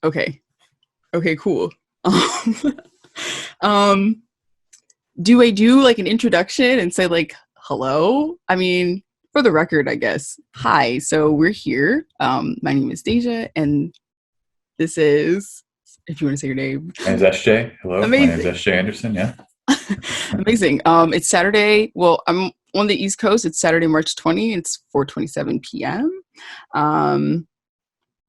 Okay. Okay, cool. Um, do I do like an introduction and say like hello? I mean, for the record, I guess. Hi. So we're here. My name is Deja, and this is, if you want to say your name. My name is SJ. Hello, my name is Amazing. SJ Anderson. Yeah. Amazing. It's Saturday. Well, I'm on the East Coast. It's Saturday, March 20. It's 4:27 p.m. Um,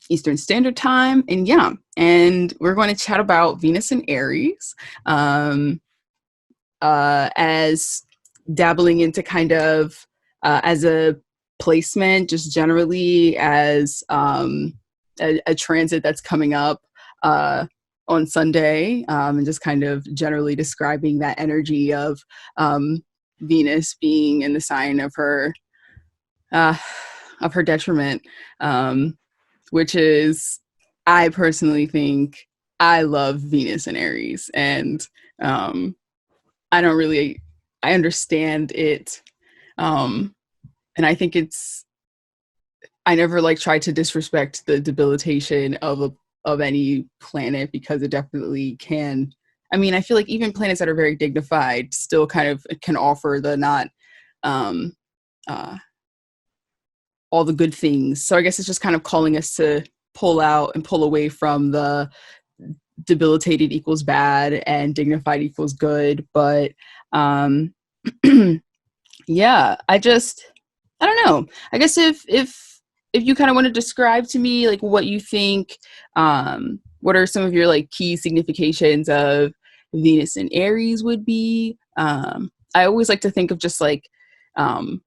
Eastern Standard Time. And yeah, and we're going to chat about Venus and Aries. Um, as dabbling into kind of as a placement, just generally as a transit that's coming up on Sunday, and just kind of generally describing that energy of Venus being in the sign uh, of her detriment, which is, I personally think I love Venus and Aries, and um, I don't really, I understand it. Um, and I think I never like tried to disrespect the debilitation of any planet, because it definitely can. I mean, I feel like even planets that are very dignified still kind of can offer the not, um, uh, all the good things. So I guess it's just kind of calling us to pull out and pull away from the debilitated equals bad and dignified equals good. But um yeah, I don't know. I guess if you kind of want to describe to me like what you think, what are some of your like key significations of Venus and Aries would be. I always like to think of just like um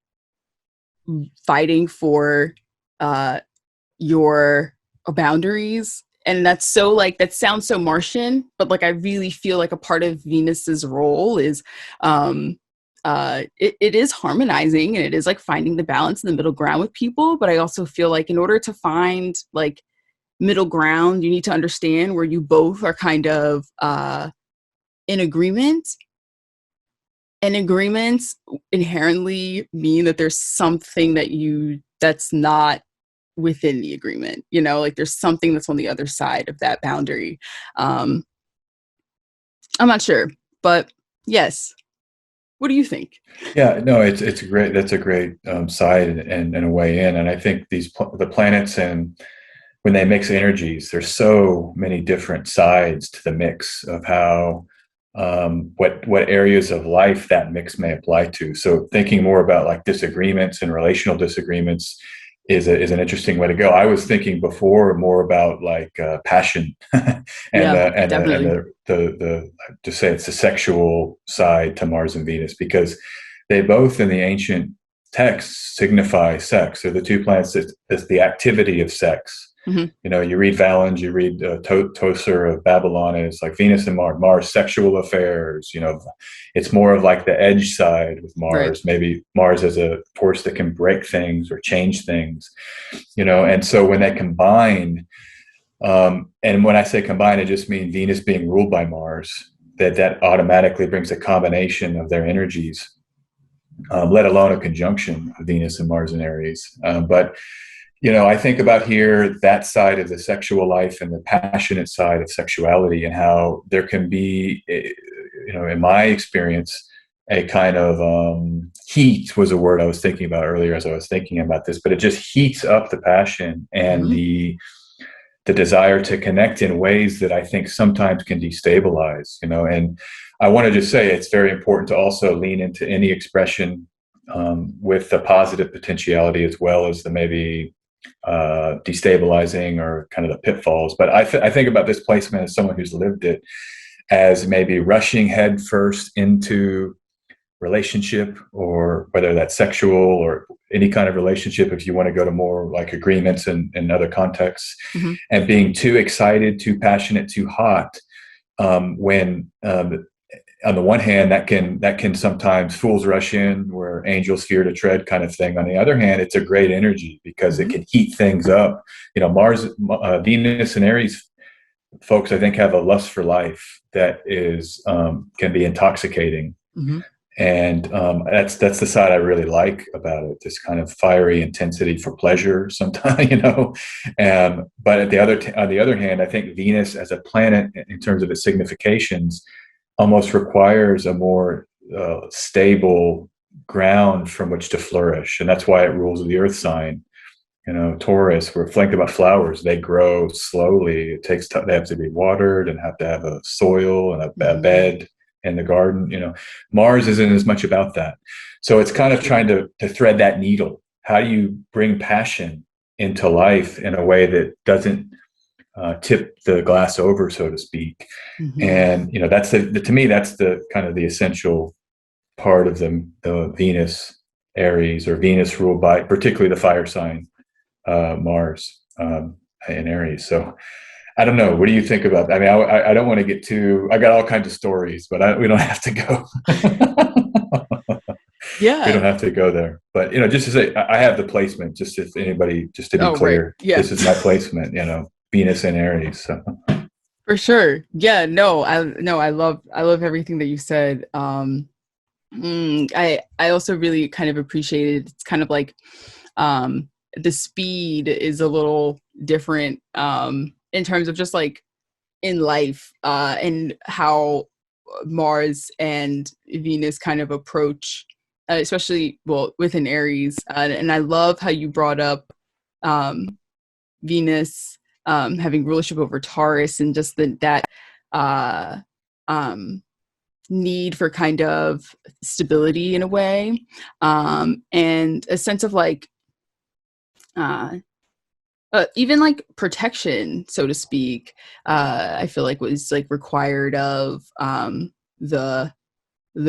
fighting for uh your boundaries, and that's so like, that sounds so Martian, but like I really feel like a part of Venus's role is um it is harmonizing, and it is like finding the balance in the middle ground with people. But I also feel like in order to find like middle ground, you need to understand where you both are kind of in agreement, and agreements inherently mean that there's something that's not within the agreement, like there's something that's on the other side of that boundary. um I'm not sure, but yes, what do you think? Yeah. No, it's a great. That's a great side and a way in. And I think the planets, and when they mix energies, there's so many different sides to the mix of how what areas of life that mix may apply to. So thinking more about like disagreements and relational disagreements is an interesting way to go. I was thinking before more about like passion and Yeah, and definitely. the to say it's the sexual side to Mars and Venus, because they both in the ancient texts signify sex. They're the two planets that's the activity of sex. Hmm. You know, you read Valens, you read Toser of Babylon, and it's like Venus and Mars, sexual affairs. You know, it's more of like the edge side with Right. Mars. Maybe Mars as a force that can break things or change things. You know, and so when they combine, and when I say combine, I just mean Venus being ruled by Mars. That automatically brings a combination of their energies, let alone a conjunction of Venus and Mars and Aries. But you know, I think about here that side of the sexual life and the passionate side of sexuality, and how there can be, you know, in my experience, a kind of heat was a word I was thinking about earlier as I was thinking about this, but it just heats up the passion and Hmm. the desire to connect in ways that I think sometimes can destabilize, you know. And I want to just say it's very important to also lean into any expression with the positive potentiality as well as the maybe destabilizing or kind of the pitfalls. But I think about this placement as someone who's lived it, as maybe rushing head first into relationship, or whether that's sexual or any kind of relationship, if you want to go to more like agreements and other contexts, Hmm. and being too excited, too passionate, too hot, when on the one hand, that can sometimes fools rush in where angels fear to tread kind of thing. On the other hand, it's a great energy because it Hmm. can heat things up. You know, Venus, and Aries folks, I think, have a lust for life that is can be intoxicating. Hmm. And that's the side I really like about it. This kind of fiery intensity for pleasure, sometimes, but on the other hand, I think Venus as a planet, in terms of its significations, almost requires a more stable ground from which to flourish, and that's why it rules the Earth sign. Taurus, we're flanked about flowers. They grow slowly. It takes time. They have to be watered and have to have a soil and a bed in the garden. Mars isn't as much about that. So it's kind of trying to thread that needle. How do you bring passion into life in a way that doesn't tip the glass over, so to speak? And that's to me, that's the kind of the essential part of the Venus Aries, or Venus ruled by particularly the fire sign Mars in Aries. So I don't know. What do you think about that? I mean, I don't want to get too. I got all kinds of stories, but we don't have to go. Yeah, we don't have to go there. But just to say, I have the placement. Just if anybody, just to be clear, right. Yeah. This is my placement. Venus and Aries. So. For sure. Yeah. No. I love everything that you said. I also really kind of appreciated. It's kind of like the speed is a little different in terms of just like in life and how Mars and Venus kind of approach, especially within Aries. And I love how you brought up Venus having rulership over Taurus, and just that need for kind of stability in a way, and a sense of like even like protection, so to speak. I feel like was like required of the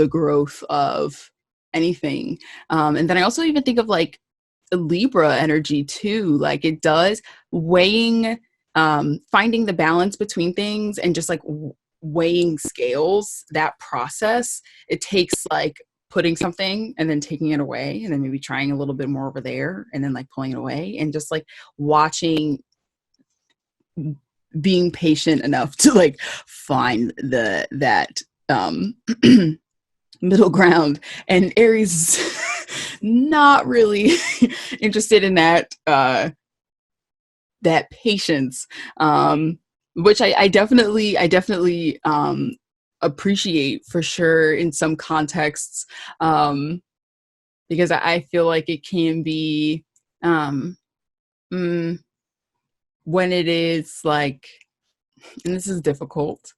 growth of anything. And then I also even think of like Libra energy too. Like it does weighing, finding the balance between things, and just like weighing scales. That process, it takes like putting something and then taking it away, and then maybe trying a little bit more over there, and then like pulling it away, and just like watching, being patient enough to like find that middle ground. And Aries not really interested in that patience, which I definitely appreciate for sure in some contexts, because I feel like it can be when it is like, and this is difficult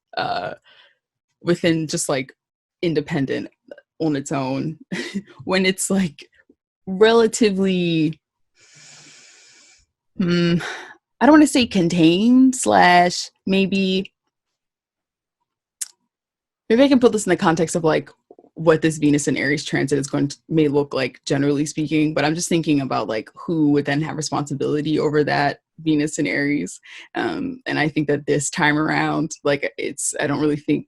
within just like independent on its own, when it's like relatively I don't want to say contained, slash maybe I can put this in the context of like what this Venus and Aries transit is may look like, generally speaking. But I'm just thinking about like who would then have responsibility over that Venus and Aries. And I think that this time around, like I don't really think,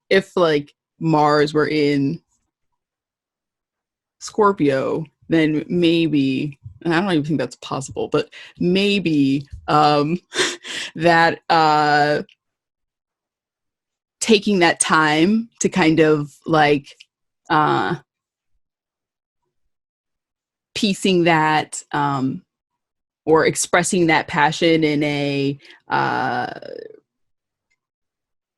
if like Mars were in Scorpio, then maybe, and I don't even think that's possible, but maybe that taking that time to kind of like piecing that or expressing that passion in a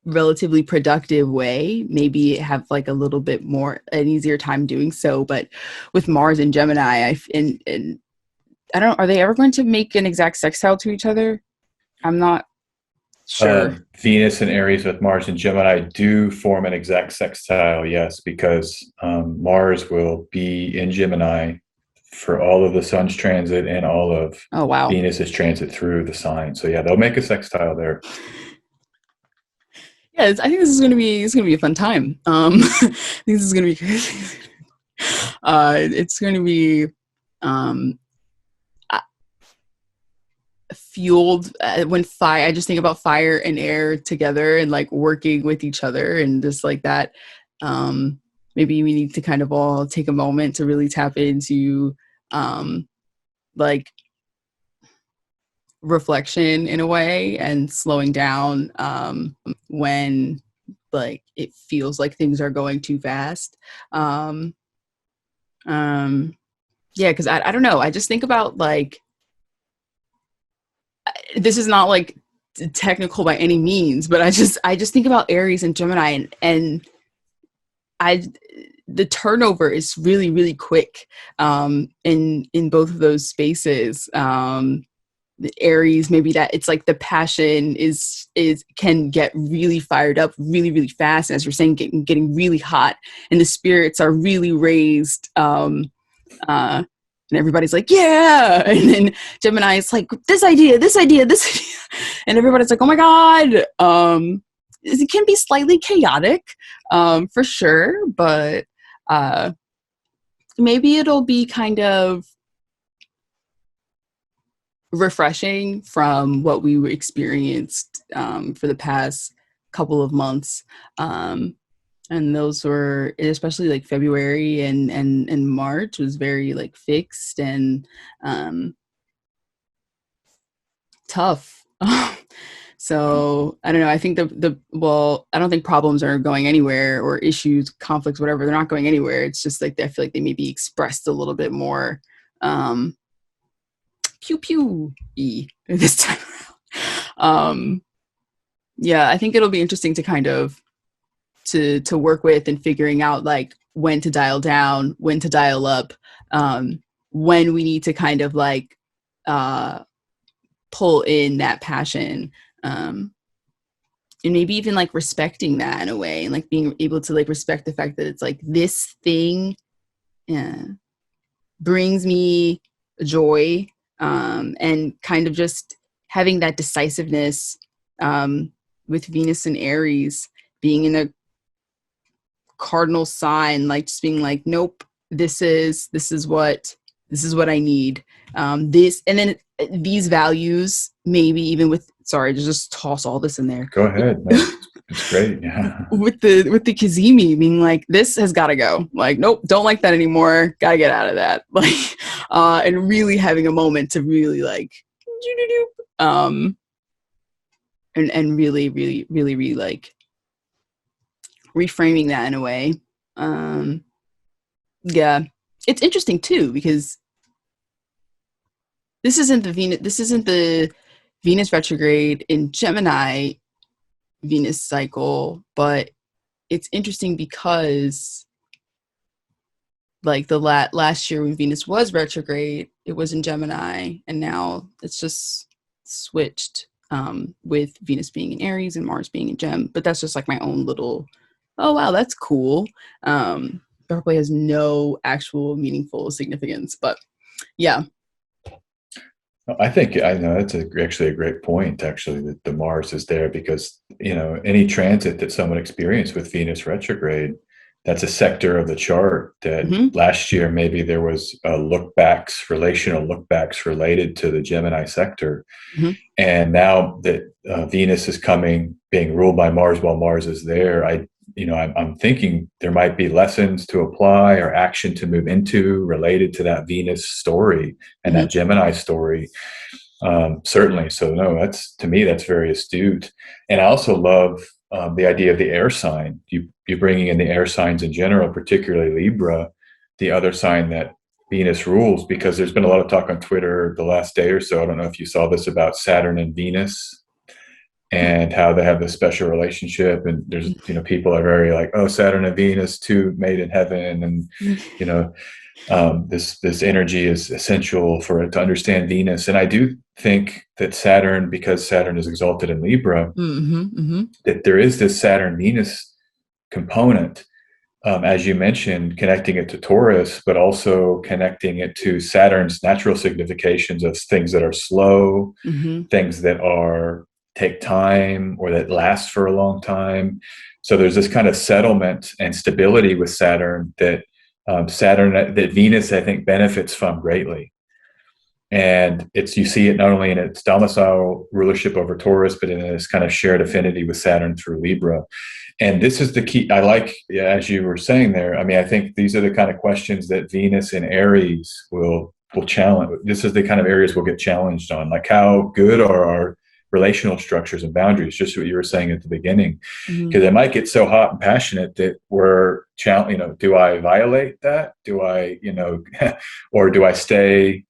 relatively productive way, maybe have like a little bit more an easier time doing so. But with Mars and Gemini, and I don't, are they ever going to make an exact sextile to each other? I'm not sure. Venus and Aries with Mars and Gemini do form an exact sextile, yes, because Mars will be in Gemini for all of the sun's transit and all of Venus's transit through the sign. So yeah, they'll make a sextile there. Yeah, I think this is going to be a fun time. I think this is going to be crazy. It's going to be fueled when fire. I just think about fire and air together and like working with each other, and just like that. Maybe we need to kind of all take a moment to really tap into like reflection in a way, and slowing down when like it feels like things are going too fast. Yeah, because I don't know. I just think about like, this is not like technical by any means, but I just think about Aries and Gemini, and I the turnover is really, really quick in both of those spaces. The Aries, maybe that it's like the passion is can get really fired up really, really fast, and as you're saying, getting really hot, and the spirits are really raised. And everybody's like, yeah. And then Gemini is like, this idea, this idea, this idea. And everybody's like, oh my God. It can be slightly chaotic, for sure. But maybe it'll be kind of refreshing from what we experienced for the past couple of months. And those were, especially like February and March was very like fixed and tough. So I don't know. I think well, I don't think problems are going anywhere, or issues, conflicts, whatever. They're not going anywhere. It's just like I feel like they may be expressed a little bit more pew pew-y this time around. Yeah, I think it'll be interesting to kind of to work with, and figuring out like when to dial down, when to dial up, when we need to kind of like pull in that passion, and maybe even like respecting that in a way, and like being able to like respect the fact that it's like this thing brings me joy, and kind of just having that decisiveness with Venus and Aries being in a cardinal sign, like just being like, nope, this is what I need. This, and then these values, maybe even with, sorry to just toss all this in there. Go ahead. No, it's great. Yeah. With the Kazemi being like, this has got to go. Like, nope, don't like that anymore. Gotta get out of that. Like, and really having a moment to really like, and really, really, really, really like reframing that in a way. Yeah, it's interesting too, because this isn't the Venus retrograde in Gemini Venus cycle, but it's interesting because like the last year when Venus was retrograde, it was in Gemini, and now it's just switched with Venus being in Aries and Mars being in Gem. But that's just like my own little, oh wow, that's cool. Probably has no actual meaningful significance, but yeah. I think I know that's actually a great point, actually, that the Mars is there because, any transit that someone experienced with Venus retrograde, that's a sector of the chart that last year maybe there was relational look backs related to the Gemini sector. And now that Venus is being ruled by Mars while Mars is there, I'm thinking there might be lessons to apply or action to move into related to that Venus story and that Gemini story. Certainly. So no, to me, that's very astute. And I also love the idea of the air sign. You bringing in the air signs in general, particularly Libra, the other sign that Venus rules, because there's been a lot of talk on Twitter the last day or so. I don't know if you saw this about Saturn and Venus and how they have this special relationship. And there's, people are very like, oh, Saturn and Venus, two made in heaven. And, this energy is essential to understand Venus. And I do think that Saturn, because Saturn is exalted in Libra, that there is this Saturn-Venus component, as you mentioned, connecting it to Taurus, but also connecting it to Saturn's natural significations of things that are slow, things that take time or that last for a long time. So there's this kind of settlement and stability with Saturn that Venus, I think, benefits from greatly. And you see it not only in its domicile rulership over Taurus, but in this kind of shared affinity with Saturn through Libra. And this is the key. I like, as you were saying there, I mean, I think these are the kind of questions that Venus and Aries will challenge. This is the kind of areas we'll get challenged on, like how good are our relational structures and boundaries, just what you were saying at the beginning, Mm-hmm. because it might get so hot and passionate that we're, do I violate that? Do I, or do I stay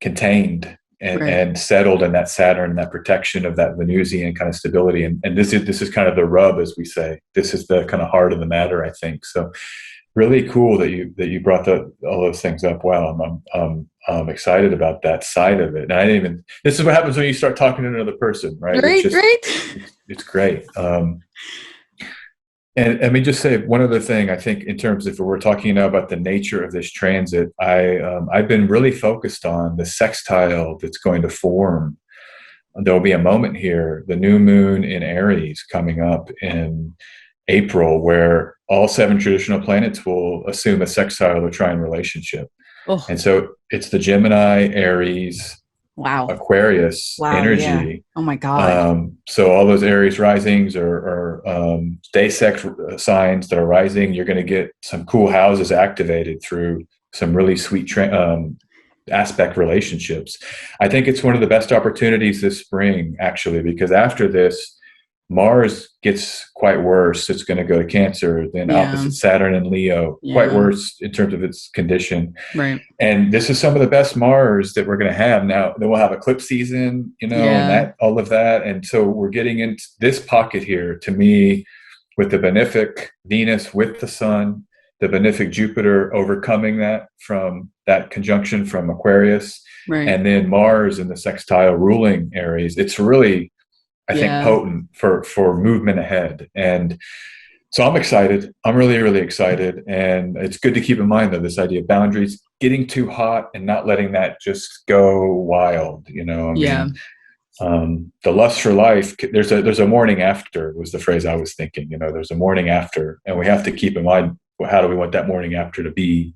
contained Right. and settled in that Saturn and that protection of that Venusian kind of stability? And this is kind of the rub, as we say. This is the kind of heart of the matter, I think. So really cool that you brought all those things up. Wow, I'm excited about that side of it. And I didn't even. This is what happens when you start talking to another person, right? Right. Right. It's great. And let me just say one other thing. I think in terms, if we're talking now about the nature of this transit, I've been really focused on the sextile that's going to form. There'll be a moment here, the new moon in Aries coming up in April, where all 7 traditional planets will assume a sextile or trine relationship. Oh, And so it's the Gemini, Aries, wow. Aquarius Wow. Yeah. energy. Oh my God. So all those Aries risings or day sex signs that are rising, you're going to get some cool houses activated through some really sweet aspect relationships. I think it's one of the best opportunities this spring, actually, because after this, Mars gets quite worse. It's going to go to Cancer, then Yeah. opposite Saturn and Leo, quite Yeah. worse in terms of its condition. Right. And this is some of the best Mars that we're going to have now. Then we'll have eclipse season, and Yeah. that, all of that. And so we're getting into this pocket here, to me, with the benefic Venus with the Sun, the benefic Jupiter overcoming that from that conjunction from Aquarius, Right. and then Mars in the sextile ruling Aries. It's really, I think, potent for movement ahead. And so I'm excited. I'm really, really excited. And it's good to keep in mind, though, this idea of boundaries, getting too hot and not letting that just go wild. The lust for life, there's a morning after, was the phrase I was thinking. There's a morning after, and we have to keep in mind, how do we want that morning after to be,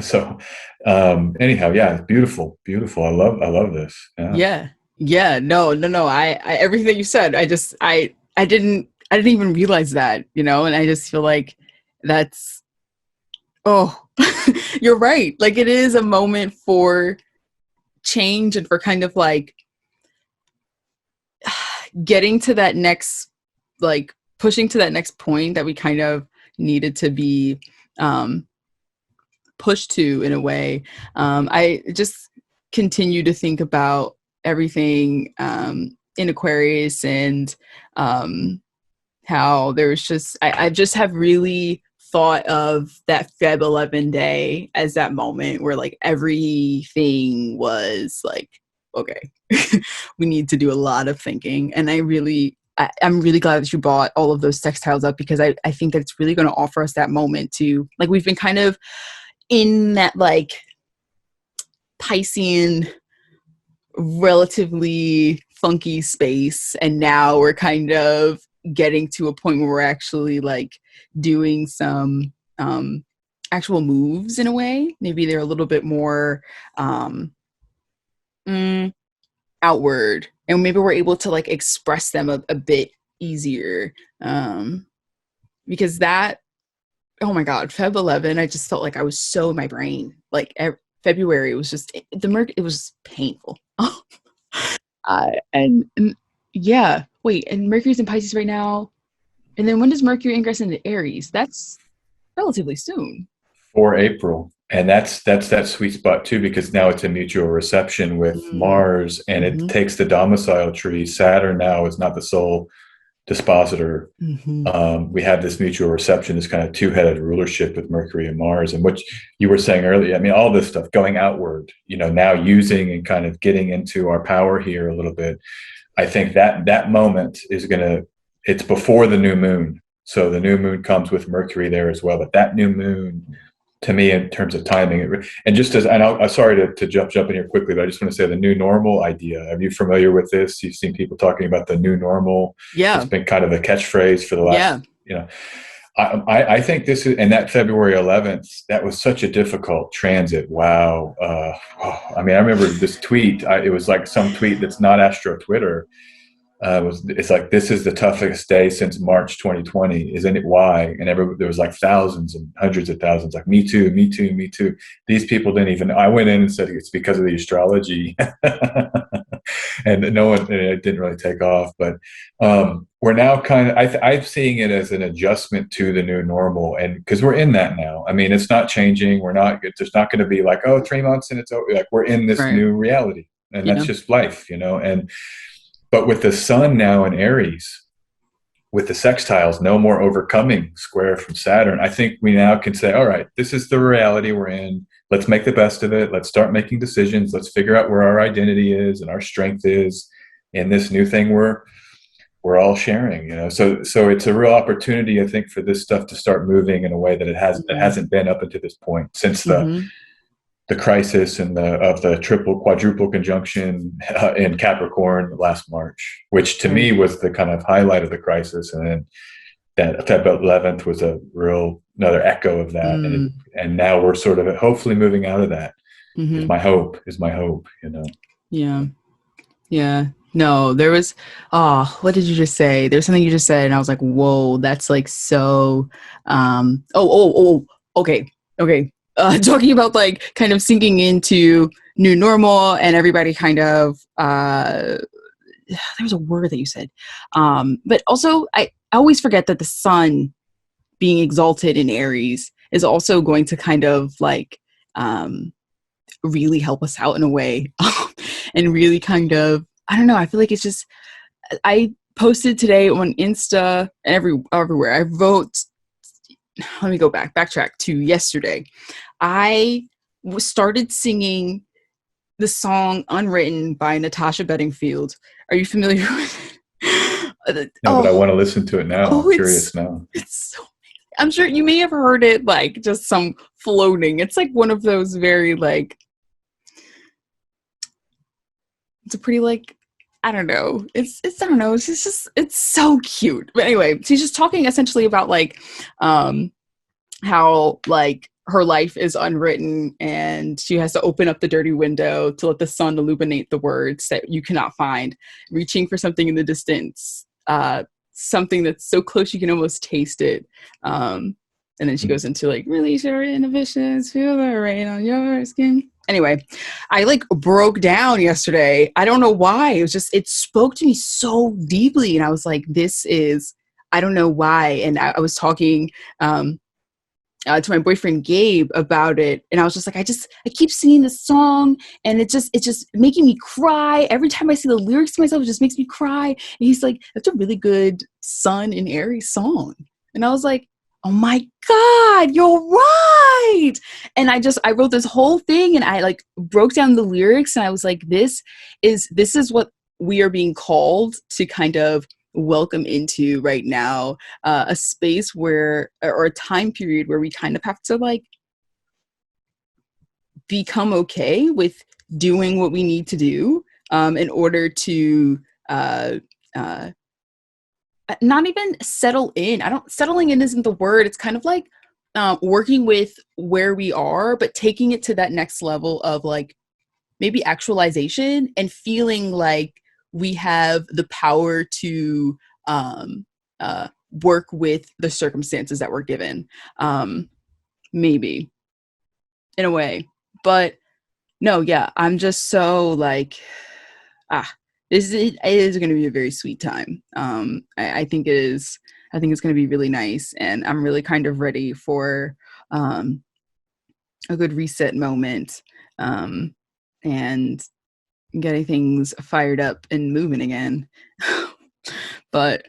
so anyhow, yeah, it's beautiful. I love this. Yeah. Yeah. No, I everything you said, I didn't even realize that, and I just feel like that's, oh, you're right. Like, it is a moment for change and for kind of like getting to that next, like pushing to that next point that we kind of needed to be pushed to, in a way. I just continue to think about everything in Aquarius, and how there's just, I just have really thought of that Feb 11 day as that moment where like everything was like, okay, we need to do a lot of thinking. And I'm really glad that you brought all of those textiles up, because I think that it's really going to offer us that moment to, like, we've been kind of in that like Piscean, relatively funky space, and now we're kind of getting to a point where we're actually like doing some actual moves, in a way. Maybe they're a little bit more outward, and maybe we're able to like express them a bit easier, because that, oh my God, Feb 11, I just felt like I was so in my brain. Like February was just, it was painful. And yeah, wait, and Mercury's in Pisces right now. And then when does Mercury ingress into Aries? That's relatively soon. For April. And that's that sweet spot too, because now it's a mutual reception with Mars, and it takes the domicile tree. Saturn now is not the sole dispositor. We have this mutual reception, this kind of two-headed rulership with Mercury and Mars. And what you were saying earlier, I mean, all this stuff going outward, now using and kind of getting into our power here a little bit. I think that moment is it's before the new moon. So the new moon comes with Mercury there as well. But that new moon, to me, in terms of timing, and just as, and I'm sorry to jump in here quickly, but I just want to say the new normal idea. Are you familiar with this? You've seen people talking about the new normal. Yeah. It's been kind of a catchphrase for the last, I think this is, and that February 11th, that was such a difficult transit. Wow. I mean, I remember this tweet. It was like some tweet that's not Astro Twitter. it's like, this is the toughest day since March 2020. Isn't it? Why? And there was like thousands and hundreds of thousands, like, me too, me too, me too. These people didn't even, I went in and said it's because of the astrology. And no one, it didn't really take off. But we're now kind of, I'm seeing it as an adjustment to the new normal. And because we're in that now. I mean, it's not changing. There's not going to be like, oh, 3 months and it's over. Like, we're in this Right. new reality. And Yeah. that's just life, but with the sun now in Aries, with the sextiles, no more overcoming square from Saturn, I think we now can say, all right, this is the reality we're in. Let's make the best of it. Let's start making decisions. Let's figure out where our identity is and our strength is in this new thing we're all sharing. So it's a real opportunity, I think, for this stuff to start moving in a way that it hasn't been up until this point, since the crisis and the triple quadruple conjunction in Capricorn last March, which to me was the kind of highlight of the crisis. And then that February 11th was another echo of that. And now we're sort of hopefully moving out of that. Is my hope, Yeah. Yeah. No, there was, what did you just say? There's something you just said, and I was like, whoa, that's like so, okay. Talking about like kind of sinking into new normal and everybody kind of, there was a word that you said. But also I always forget that the sun being exalted in Aries is also going to kind of like, really help us out in a way and really kind of, I don't know. I feel like it's just, I posted today on Insta and everywhere. I wrote, let me backtrack to yesterday. I started singing the song Unwritten by Natasha Bedingfield. Are you familiar with it? No, but I want to listen to it now. I'm curious now. It's so, I'm sure you may have heard it, like just some floating. It's like one of those very like, it's a pretty like, I don't know. It's I don't know. It's so cute. But anyway, she's just talking essentially about like, how like her life is unwritten and she has to open up the dirty window to let the sun illuminate the words that you cannot find, reaching for something in the distance, something that's so close you can almost taste it. And then she goes into like, release your inhibitions, feel the rain on your skin. Anyway, I like broke down yesterday. I don't know why. It was just, it spoke to me so deeply. And I was like, I don't know why. And I was talking, to my boyfriend Gabe about it, and I was just like, I keep singing this song, and it's just making me cry every time I see the lyrics to myself. It just makes me cry. And he's like, that's a really good Sun in Aries song, and I was like, oh my God, you're right. And I wrote this whole thing, and I like broke down the lyrics, and I was like, this is what we are being called to kind of welcome into right now, a space where, or a time period where we kind of have to like become okay with doing what we need to do, in order to not even settle in. Settling in isn't the word. It's kind of like working with where we are, but taking it to that next level of like maybe actualization and feeling like we have the power to work with the circumstances that we're given, maybe in a way. But no, yeah, I'm just so like, it is going to be a very sweet time. I think it is. I think it's going to be really nice, and I'm really kind of ready for a good reset moment, and getting things fired up and moving again. But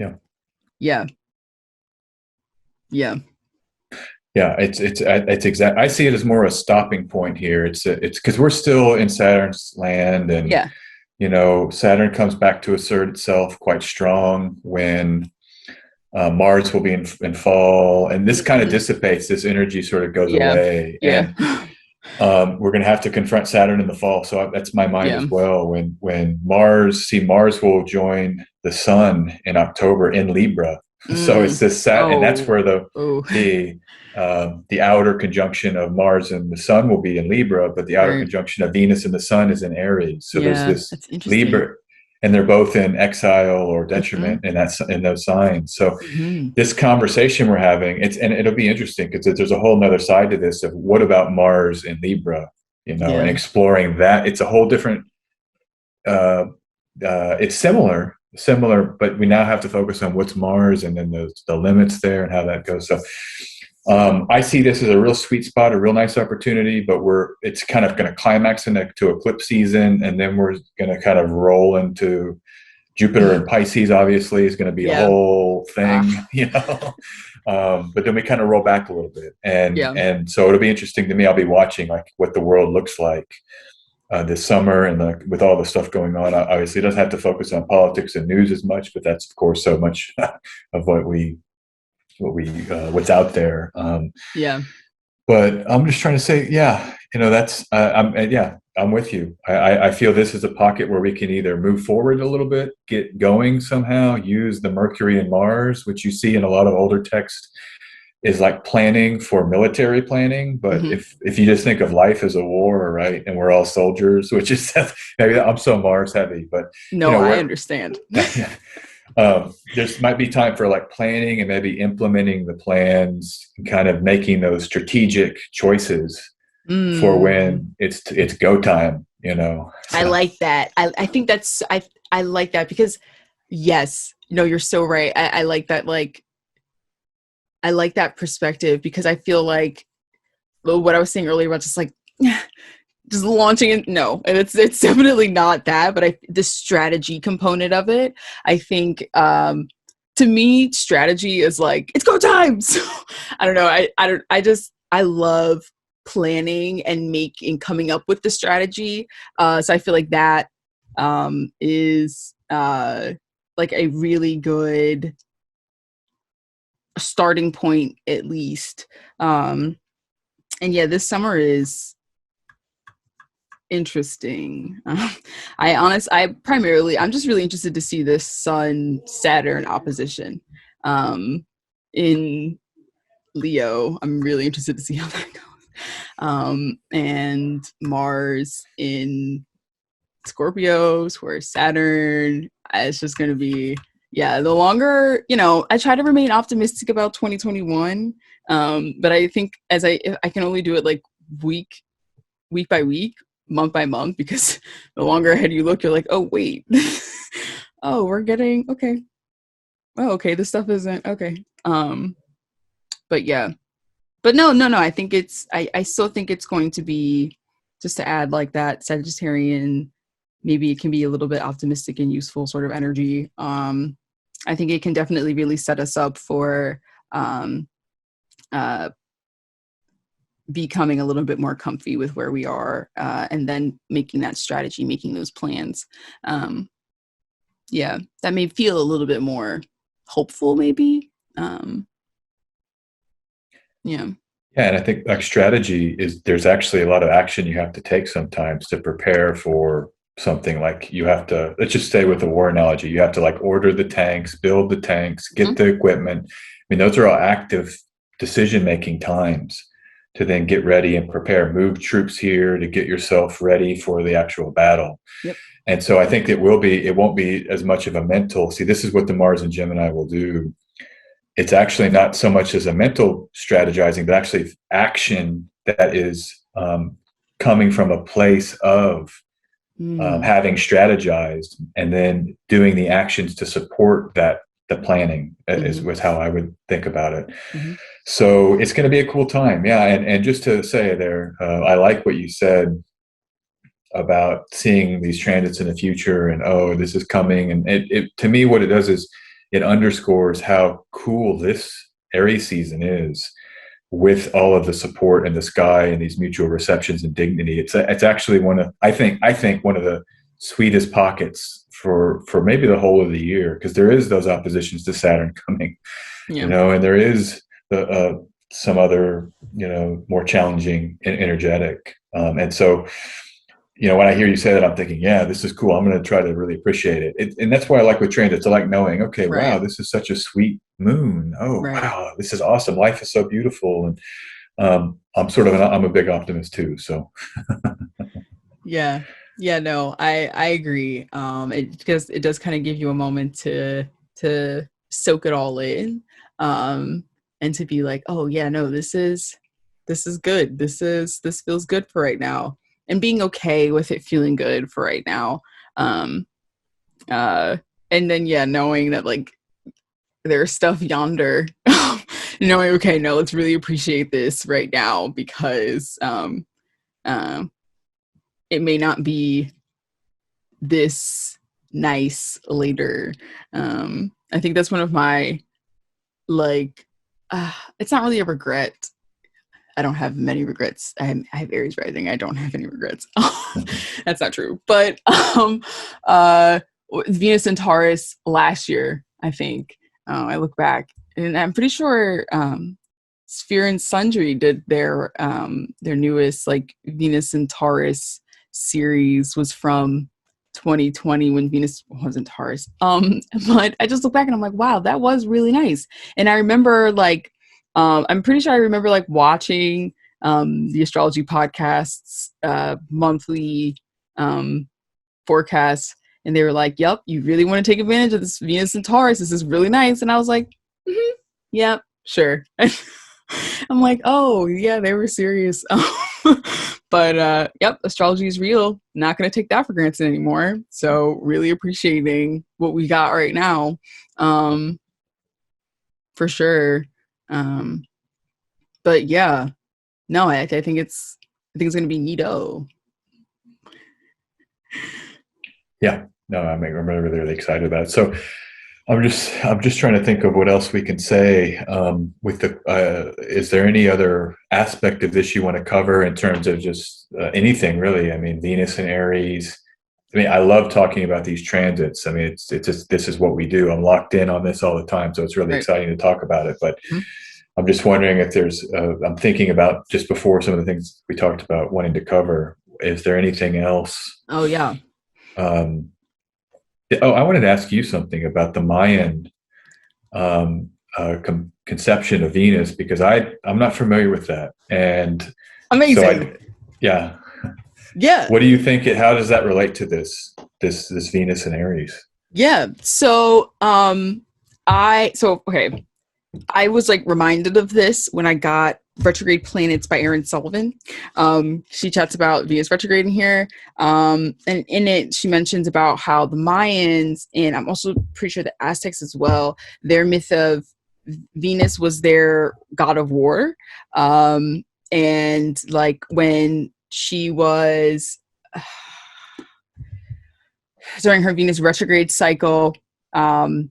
yeah. It's exact. I see it as more a stopping point here. It's because we're still in Saturn's land, and Saturn comes back to assert itself quite strong when Mars will be in fall, and this kind of dissipates. This energy sort of goes away, and we're going to have to confront Saturn in the fall. So that's my mind as well. When Mars will join the Sun in October in Libra. So it's this and that's where the outer conjunction of Mars and the Sun will be in Libra, but the outer conjunction of Venus and the Sun is in Aries. So there's this Libra, and they're both in exile or Mm-hmm. detriment in those signs. So Mm-hmm. this conversation we're having, and it'll be interesting because there's a whole nother side to this of what about Mars in Libra, and Yeah. exploring that. It's a whole different, uh, it's similar, but we now have to focus on what's Mars and then the limits there and how that goes. So I see this as a real sweet spot, a real nice opportunity, but it's kind of going to climax into eclipse season, and then we're going to kind of roll into Jupiter and Pisces. Obviously, is going to be a Yeah. whole thing, Ah, but then we kind of roll back a little bit, and yeah. and so it'll be interesting to me. I'll be watching like what the world looks like this summer, and with all the stuff going on. Obviously, it doesn't have to focus on politics and news as much, but that's of course so much of what's out there. Yeah. But I'm just trying to say, yeah, that's I'm with you. I feel this is a pocket where we can either move forward a little bit, get going somehow, use the Mercury and Mars, which you see in a lot of older text, is like planning for military planning. But Mm-hmm. if you just think of life as a war, right, and we're all soldiers, which is maybe I'm so Mars heavy, but No, I we're understand. there's might be time for like planning and maybe implementing the plans and kind of making those strategic choices for Mm. when it's go time, I so like that. I think I like that because yes, no, you're so right. I like that, like I like that perspective because I feel like, well, what I was saying earlier about just like just launching it. No, it's definitely not that, but the strategy component of it, I think, to me, strategy is like it's go time. So I don't know. I love planning and coming up with the strategy. So I feel like that is like a really good starting point, at least. And yeah, this summer is interesting. I'm just really interested to see this Sun Saturn opposition in Leo. I'm really interested to see how that goes. And Mars in Scorpio, where Saturn, it's just going to be, yeah, the longer, I try to remain optimistic about 2021. But I think if I can only do it like week by week, month by month, because the longer ahead you look, you're like, oh, wait. Oh, we're getting, okay. Oh, okay. This stuff isn't, okay. But yeah. But no. I think I still think it's going to be, just to add like that Sagittarian, maybe it can be a little bit optimistic and useful sort of energy. I think it can definitely really set us up for uh, becoming a little bit more comfy with where we are, and then making that strategy, making those plans. Yeah, that may feel a little bit more hopeful, maybe. Yeah. yeah, and I think like strategy is there's actually a lot of action you have to take sometimes to prepare for something. Like you have to, let's just stay with the war analogy, you have to like order the tanks, build the tanks, get Mm-hmm. the equipment. I mean, those are all active decision making times to then get ready and prepare, move troops here to get yourself ready for the actual battle. Yep. And so I think it won't be as much of a mental, see, this is what the Mars and Gemini will do. It's actually not so much as a mental strategizing, but actually action that is coming from a place of Mm. having strategized and then doing the actions to support that. The planning is Mm-hmm. was how I would think about it. Mm-hmm. So it's going to be a cool time, yeah. And just to say there, I like what you said about seeing these transits in the future, and oh, this is coming. And it to me, what it does is it underscores how cool this Aries season is, with all of the support in the sky and these mutual receptions and dignity. It's actually I think one of the sweetest pockets for maybe the whole of the year, because there is those oppositions to Saturn coming, Yeah. and there is some other more challenging and energetic, and so when I hear you say that, I'm thinking, yeah, this is cool. I'm going to try to really appreciate it. And that's why I like with transits. I like knowing, okay, wow, Right. this is such a sweet moon. Oh, Right. wow, this is awesome. Life is so beautiful. And I'm a big optimist too. So Yeah. Yeah, no, I agree. It does kind of give you a moment to soak it all in, and to be like, oh yeah, no, this is good. This feels good for right now, and being okay with it feeling good for right now. Um, uh, and then yeah, knowing that like there's stuff yonder, knowing okay, no, let's really appreciate this right now because um, it may not be this nice later. I think that's one of my like. It's not really a regret. I don't have many regrets. I have Aries rising. I don't have any regrets. That's not true. But Venus and Taurus last year, I think. I look back, and I'm pretty sure Sphere and Sundry did their newest like Venus and Taurus series was from 2020 when Venus wasn't Taurus. But I just look back and I'm like, wow, that was really nice. And I remember like, I'm pretty sure I remember like watching the astrology podcasts monthly forecasts, and they were like, "Yep, you really want to take advantage of this Venus and Taurus. This is really nice." And I was like, "Yep, sure." I'm like, "Oh yeah, they were serious." But yep, astrology is real. Not going to take that for granted anymore. So really appreciating what we got right now, for sure. Um, but yeah, no, I think it's going to be neato. Yeah, no, I'm really, really excited about it. So I'm just trying to think of what else we can say. With the, is there any other aspect of this you want to cover in terms of just anything really? I mean, Venus and Aries. I mean, I love talking about these transits. I mean, it's just this is what we do. I'm locked in on this all the time, so it's really Right. exciting to talk about it. But Mm-hmm. I'm just wondering if there's. I'm thinking about just before some of the things we talked about wanting to cover. Is there anything else? Oh yeah. Um, Oh, I wanted to ask you something about the Mayan conception of Venus because I'm not familiar with that, and so Amazing. yeah. Yeah. What do you think? How does that relate to this Venus and Aries? Yeah. So okay. I was like reminded of this when I got Retrograde Planets by Erin Sullivan. She chats about Venus retrograde in here. And in it, she mentions about how the Mayans, and I'm also pretty sure the Aztecs as well, their myth of Venus was their god of war. And like when she was during her Venus retrograde cycle, um,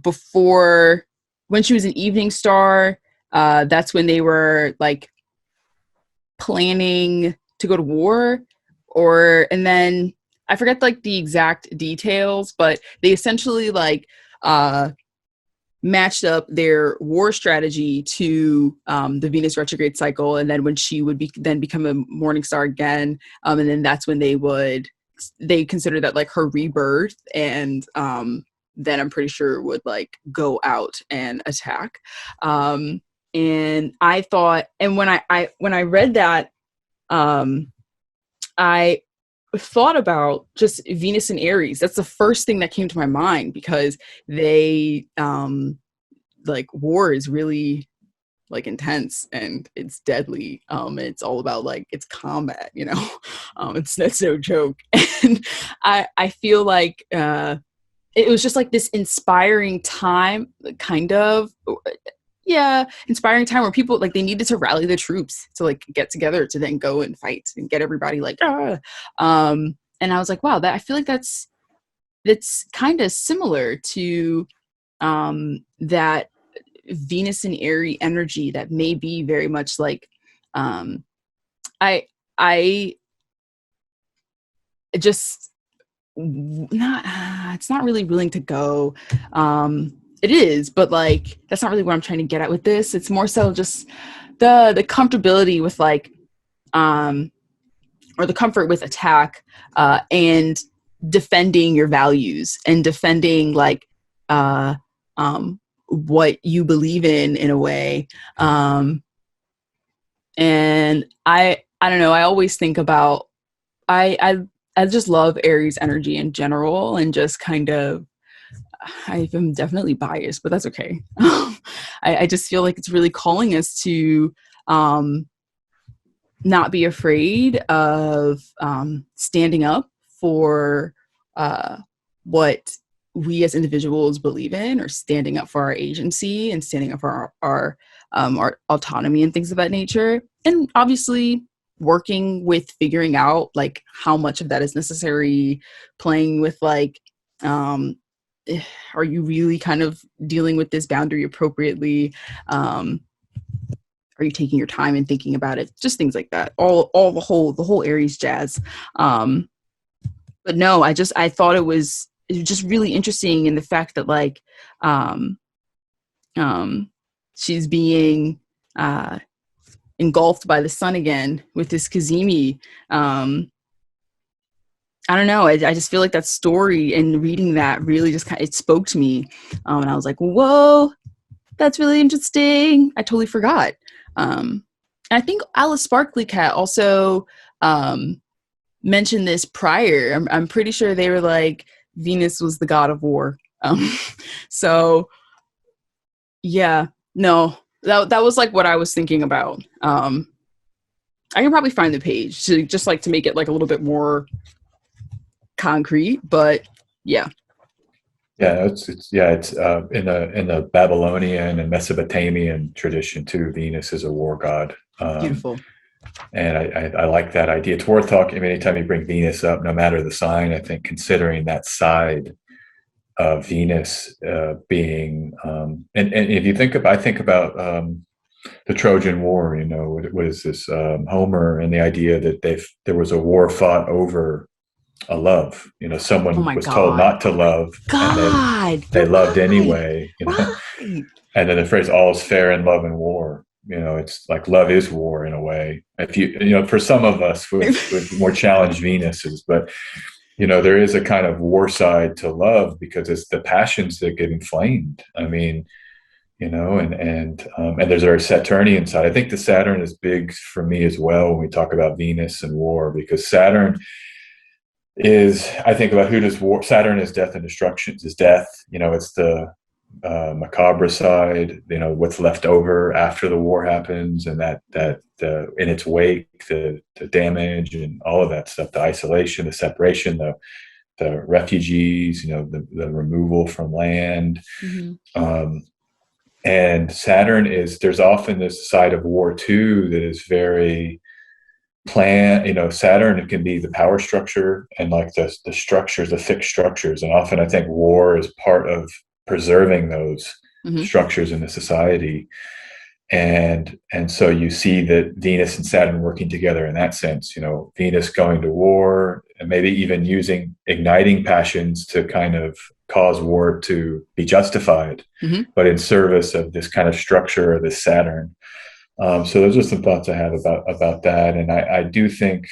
before when she was an evening star, that's when they were like planning to go to war, and then I forget like the exact details, but they essentially like uh, matched up their war strategy to the Venus retrograde cycle, and then when she would then become a morning star again, and then that's when they consider that like her rebirth, and then I'm pretty sure would like go out and attack. And I thought, and when I read that, I thought about just Venus and Aries. That's the first thing that came to my mind because they like war is really like intense and it's deadly. It's all about like it's combat, you know. That's no joke. And I feel like it was just like this inspiring time, kind of. Yeah, inspiring time where people like they needed to rally the troops to like get together to then go and fight and get everybody like ah. And I was like, wow, that I feel like that's kind of similar to that Venus and Aries energy that may be very much like um I just not it's not really willing to go. It is, but like that's not really what I'm trying to get at with this. It's more so just the comfortability with like um or the comfort with attack, and defending your values and defending like uh what you believe in a way. And I don't know, I always think about I I just love Aries energy in general, and just kind of, I am definitely biased, but that's okay. I just feel like it's really calling us to not be afraid of standing up for what we as individuals believe in, or standing up for our agency and standing up for our autonomy and things of that nature. And obviously working with figuring out like how much of that is necessary, playing with like, are you really kind of dealing with this boundary appropriately? Are you taking your time and thinking about it? Just things like that. All the whole Aries jazz. But no, I thought it was just really interesting in the fact that like she's being engulfed by the sun again with this Kazemi. I don't know. I just feel like that story and reading that really just it spoke to me. And I was like, whoa, that's really interesting. I totally forgot. I think Alice Sparkly Cat also mentioned this prior. I'm pretty sure they were like, Venus was the god of war. So yeah, no, that was like what I was thinking about. I can probably find the page to just like to make it like a little bit more concrete, but yeah. Yeah, it's in the Babylonian and Mesopotamian tradition too. Venus is a war god. Beautiful. And I like that idea. It's worth talking. I mean, anytime you bring Venus up, no matter the sign, I think considering that side of Venus being, and if you think about, I think about the Trojan War. You know, what is this? Homer and the idea that there was a war fought over a love. You know, someone was told not to love, and they loved anyway. You know, and then the phrase "all's fair in love and war." You know, it's like love is war in a way. If you know, for some of us with more challenged Venuses, but you know, there is a kind of war side to love because it's the passions that get inflamed. I mean, you know, and there's our Saturnian side. I think the Saturn is big for me as well when we talk about Venus and war, because Saturn is, I think about who does war. Saturn is death and destruction. Is death. You know, it's the macabre side, you know, what's left over after the war happens, and that in its wake, the damage and all of that stuff, the isolation, the separation, the refugees, you know, the removal from land. Mm-hmm. And Saturn there's often this side of war too that is very you know, Saturn, it can be the power structure and like the structures, the fixed structures. And often I think war is part of preserving those mm-hmm. structures in the society. And so you see that Venus and Saturn working together in that sense, you know, Venus going to war and maybe even igniting passions to kind of cause war to be justified, mm-hmm. but in service of this kind of structure of this Saturn. So those are some thoughts I have about that. And I do think,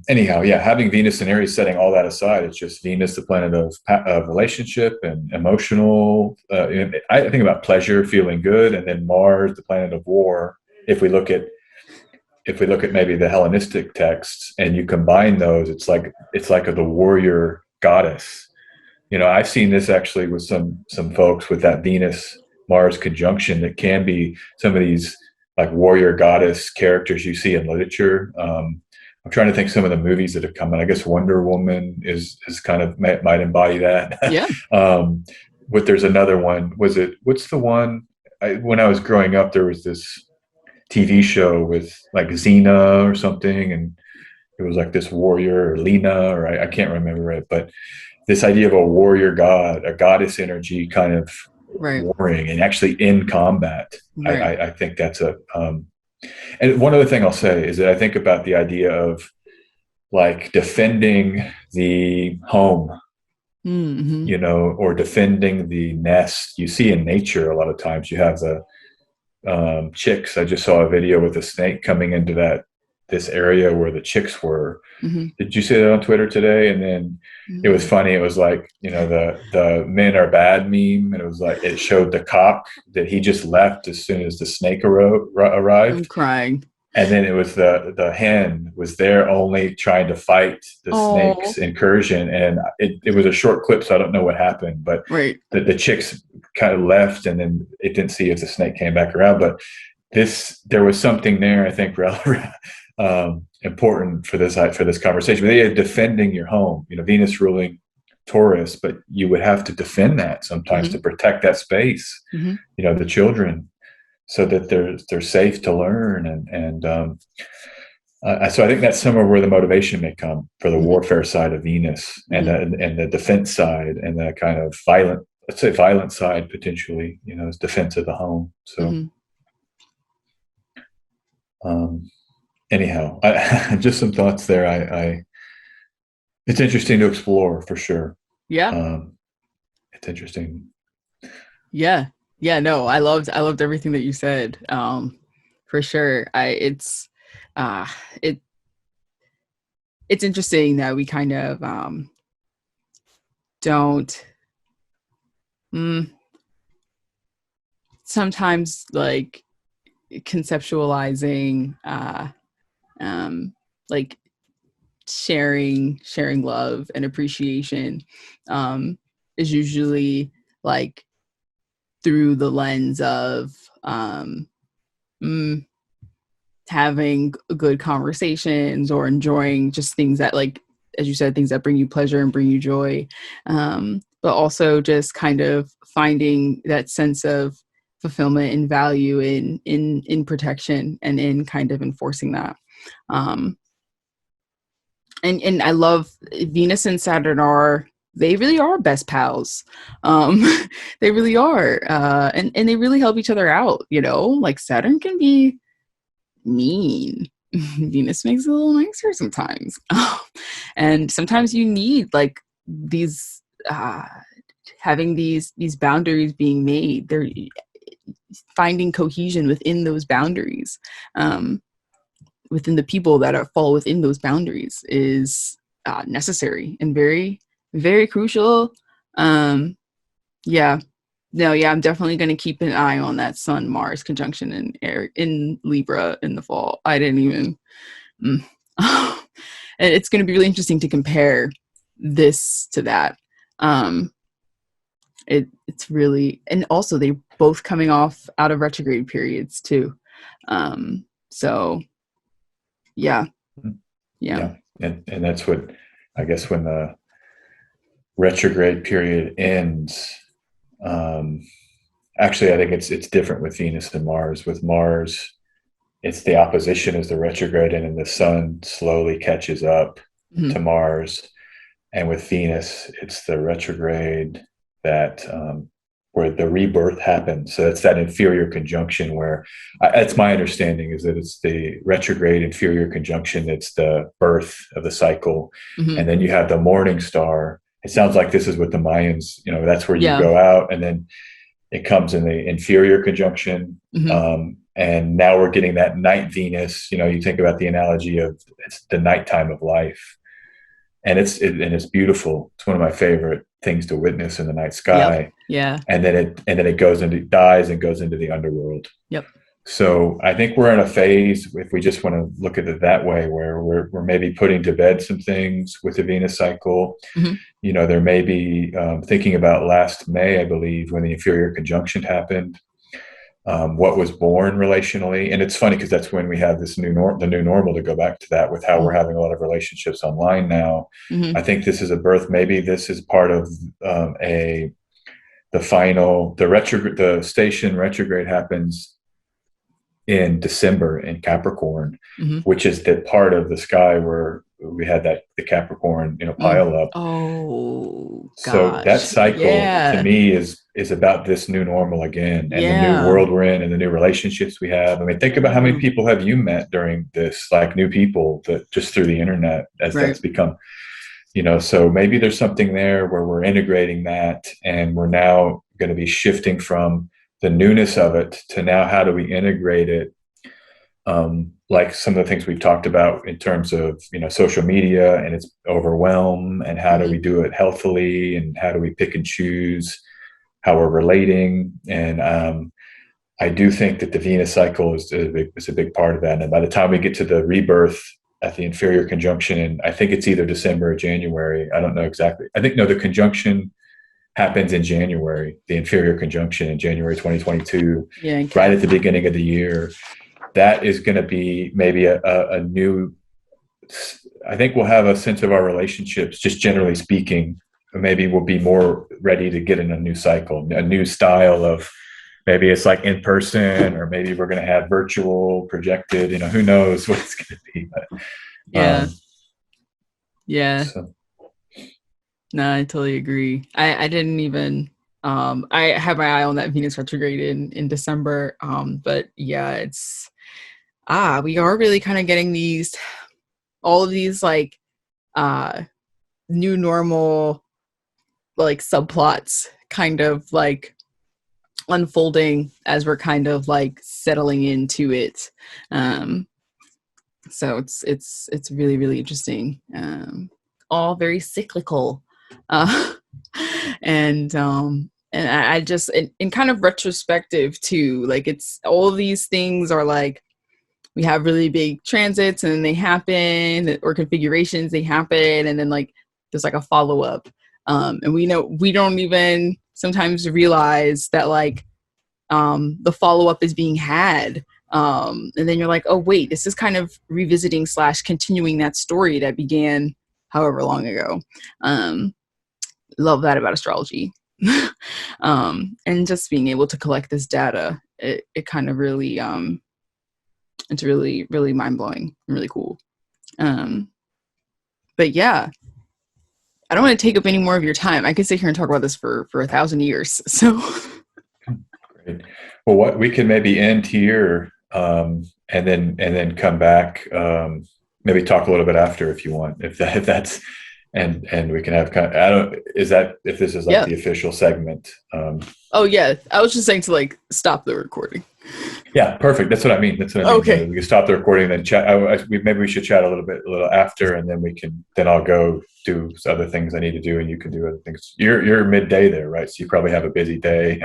anyhow, yeah, having Venus and Aries, setting all that aside, it's just Venus, the planet of relationship and emotional. I think about pleasure, feeling good, and then Mars, the planet of war. If we look at maybe the Hellenistic texts and you combine those, it's like the warrior goddess. You know, I've seen this actually with some folks with that Venus Mars conjunction that can be some of these like warrior goddess characters you see in literature. I'm trying to think some of the movies that have come out. I guess Wonder Woman is kind of might embody that. Yeah. But there's another one. What's the one? When I was growing up, there was this TV show with like Xena or something, and it was like this warrior, or Lena, or I can't remember it, but this idea of a warrior god, a goddess energy kind of right. warring and actually in combat. Right. I think that's and one other thing I'll say is that I think about the idea of like defending the home, mm-hmm. you know, or defending the nest. You see in nature a lot of times you have the chicks. I just saw a video with a snake coming into this area where the chicks were. Mm-hmm. Did you see that on Twitter today? And then mm-hmm. it was funny. It was like, you know, the men are bad meme. And it was like, it showed the cock that he just left as soon as the snake arrived. I'm crying. And then it was the hen was there only trying to fight the Oh, snake's incursion. And it was a short clip, so I don't know what happened, but right. the chicks kind of left, and then it didn't see if the snake came back around. But there was something there, I think, important for this conversation. But yeah, defending your home, Venus ruling Taurus, but you would have to defend that sometimes to Mm-hmm. protect that space, Mm-hmm. the children, so that they're safe to learn. So I think that's somewhere where the motivation may come for the Mm-hmm. warfare side of Venus, and Mm-hmm. the defense side, and the kind of violent, let's say violent side potentially, is defense of the home. So Mm-hmm. um, anyhow, just some thoughts there. It's interesting to explore for sure. Yeah. It's interesting. Yeah. Yeah. No, I loved everything that you said. For sure. Uh, it, it's interesting that we kind of, don't, mm, sometimes like conceptualizing, um, like sharing love and appreciation, um, is usually like through the lens of, mm, having good conversations or enjoying just things that, like, as you said, things that bring you pleasure and bring you joy, but also just kind of finding that sense of fulfillment and value in protection and in kind of enforcing that. um, and I love Venus and Saturn are, they really are best pals. Um, they really are, and they really help each other out. Like Saturn can be mean. Venus makes it a little nicer sometimes, and sometimes you need like these, having these boundaries being made. They're finding cohesion within those boundaries. Within the people that fall within those boundaries is, necessary and very, very crucial. Yeah, no, yeah, I'm definitely going to keep an eye on that Sun Mars conjunction in Libra in the fall. I didn't even. Mm. And it's going to be really interesting to compare this to that. Um, it's really, and also they both coming off out of retrograde periods too. So yeah, yeah. Yeah, and that's what, I guess, when the retrograde period ends. Um, Actually, I think it's different with Venus and Mars. With Mars, it's the opposition is the retrograde, and then the Sun slowly catches up Mm-hmm. to Mars. And with Venus, it's the retrograde that where the rebirth happens. So it's that inferior conjunction where, that's my understanding, is that it's the retrograde inferior conjunction that's the birth of the cycle. Mm-hmm. And then you have the morning star. It sounds like this is what the Mayans, that's where you Yeah. go out, and then it comes in the inferior conjunction. Mm-hmm. And now we're getting that night Venus. You think about the analogy of it's the nighttime of life, and it's beautiful. It's one of my favorite things to witness in the night Yep. sky. Yeah. And then it goes into, dies and goes into the underworld. Yep. So I think we're in a phase, if we just want to look at it that way, where we're maybe putting to bed some things with the Venus cycle. Mm-hmm. There may be, thinking about last May, I believe, when the inferior conjunction happened, what was born relationally. And it's funny because that's when we have this the new normal, to go back to that, with how we're having a lot of relationships online now. Mm-hmm. I think this is a birth. Maybe this is part of the station retrograde happens in December in Capricorn, Mm-hmm. which is the part of the sky where we had the Capricorn, pile up. Oh So that gosh. cycle to Yeah. me is about this new normal again, and the new Yeah. world we're in, and the new relationships we have. I mean, think about how many people have you met during this, like new people that just through the internet, as Right. that's become, so maybe there's something there where we're integrating that, and we're now going to be shifting from the newness of it to now how do we integrate it, like some of the things we've talked about in terms of social media and its overwhelm, and how do we do it healthily, and how do we pick and choose how we're relating. And I do think that the Venus cycle is a big part of that. And by the time we get to the rebirth at the inferior conjunction, and I think it's either December or January, I don't know exactly. I think, no, the conjunction happens in January, the inferior conjunction in January 2022, Yeah, in right Cap. at the beginning of the year. That is going to be maybe a new, I think we'll have a sense of our relationships, just generally speaking. Maybe we'll be more ready to get in a new cycle, a new style of, maybe it's like in person, or maybe we're going to have virtual projected, who knows what it's going to be. But, Yeah. Yeah. so. No, I totally agree. I didn't even I have my eye on that Venus retrograde in December. But yeah, it's we are really kind of getting all of these like uh new normal like subplots kind of like unfolding as we're kind of like settling into it. So it's really, really interesting. All very cyclical. Uh, and I just in kind of retrospective too, like it's all these things are like we have really big transits and they happen, or configurations, they happen, and then like there's like a follow-up. And we don't even sometimes realize that like the follow-up is being had. And then you're like, oh wait, this is kind of revisiting / continuing that story that began however long ago. Love that about astrology. And just being able to collect this data, it kind of really it's really, really mind-blowing and really cool. But yeah, I don't want to take up any more of your time. I could sit here and talk about this for 1,000 years. So Great. Well, what we can maybe end here, and then come back, maybe talk a little bit after if you want, if that's, and we can have kind of, I don't, is that, if this is like yeah. the official segment? Oh yeah, I was just saying to like stop the recording. Yeah, perfect. That's what I mean. Okay. We can stop the recording and then chat. Maybe we should chat a little after, and then then I'll go do other things I need to do, and you can do other things. You're midday there, right? So you probably have a busy day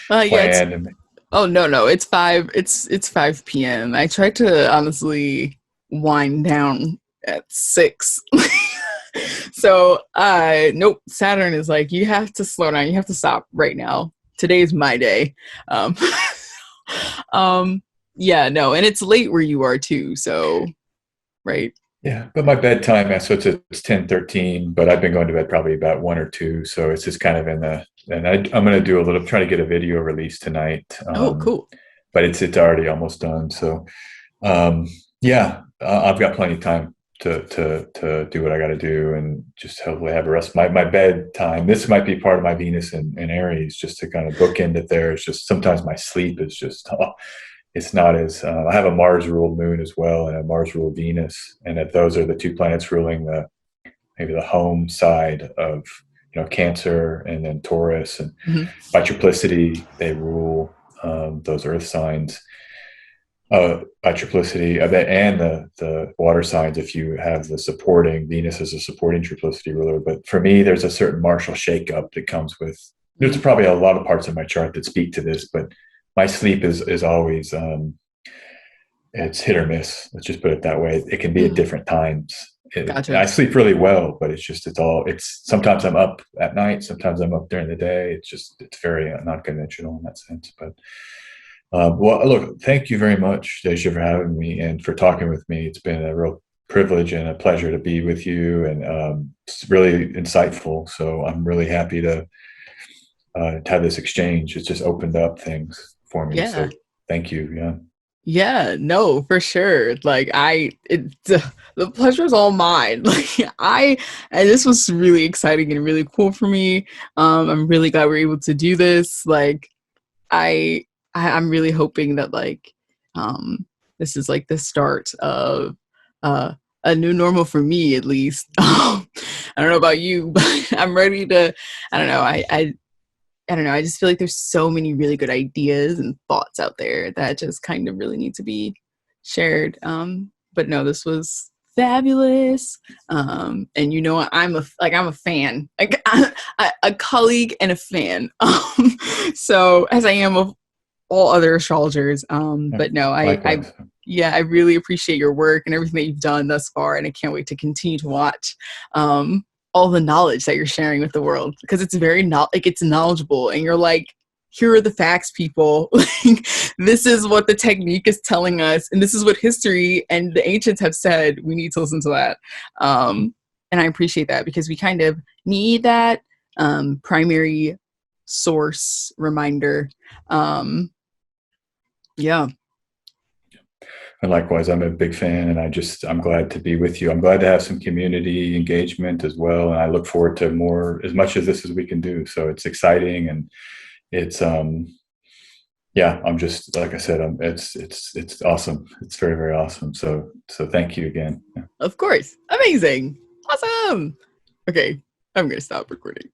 planned. Yeah. Oh no, it's 5. It's 5 p.m. I tried to honestly wind down at 6. So nope. Saturn is like, you have to slow down. You have to stop right now. Today is my day. Yeah, no, and it's late where you are too. So, right. Yeah, but my bedtime, so it's 10:13, but I've been going to bed probably about 1 or 2, so it's just kind of in the. And I'm going to do try to get a video release tonight. Oh, cool. But it's already almost done. So, yeah, I've got plenty of time to do what I got to do, and just hopefully have a rest. My bedtime. This might be part of my Venus and Aries, just to kind of bookend it. There, it's just sometimes my sleep is just. It's not as I have a Mars ruled moon as well, and a Mars ruled Venus, and that those are the two planets ruling maybe the home side of Cancer, and then Taurus, and by triplicity they rule those Earth signs. By triplicity, and the water signs, if you have the supporting Venus as a supporting triplicity ruler. But for me, there's a certain martial shakeup that comes with. There's probably a lot of parts of my chart that speak to this, but my sleep is always it's hit or miss. Let's just put it that way. It can be at different times. Gotcha. I sleep really well, but it's sometimes I'm up at night, sometimes I'm up during the day. It's very not conventional in that sense. But well, look, thank you very much, Deja, for having me and for talking with me. It's been a real privilege and a pleasure to be with you, and it's really insightful. So I'm really happy to have this exchange. It's just opened up things for me. Yeah. So thank you. Yeah. Yeah, no, for sure. Like the pleasure is all mine. And this was really exciting and really cool for me. I'm really glad we're able to do this. Like I'm really hoping that like this is like the start of a new normal for me, at least. I don't know about you, but I'm ready to. I don't know. I don't know. I just feel like there's so many really good ideas and thoughts out there that just kind of really need to be shared. But no, this was fabulous. And I'm a fan, like a colleague and a fan. So as I am all other astrologers. But no, Likewise. yeah, I really appreciate your work and everything that you've done thus far, and I can't wait to continue to watch all the knowledge that you're sharing with the world, because it's very it's knowledgeable, and you're like, here are the facts, people. Like, this is what the technique is telling us, and this is what history and the ancients have said. We need to listen to that. And I appreciate that, because we kind of need that primary source reminder. Yeah. And likewise, I'm a big fan, and I'm glad to be with you. I'm glad to have some community engagement as well. And I look forward to more, as much of this as we can do. So it's exciting, and it's, yeah, I'm just, like I said, it's awesome. It's very, very awesome. So thank you again. Of course. Amazing. Awesome. Okay. I'm going to stop recording.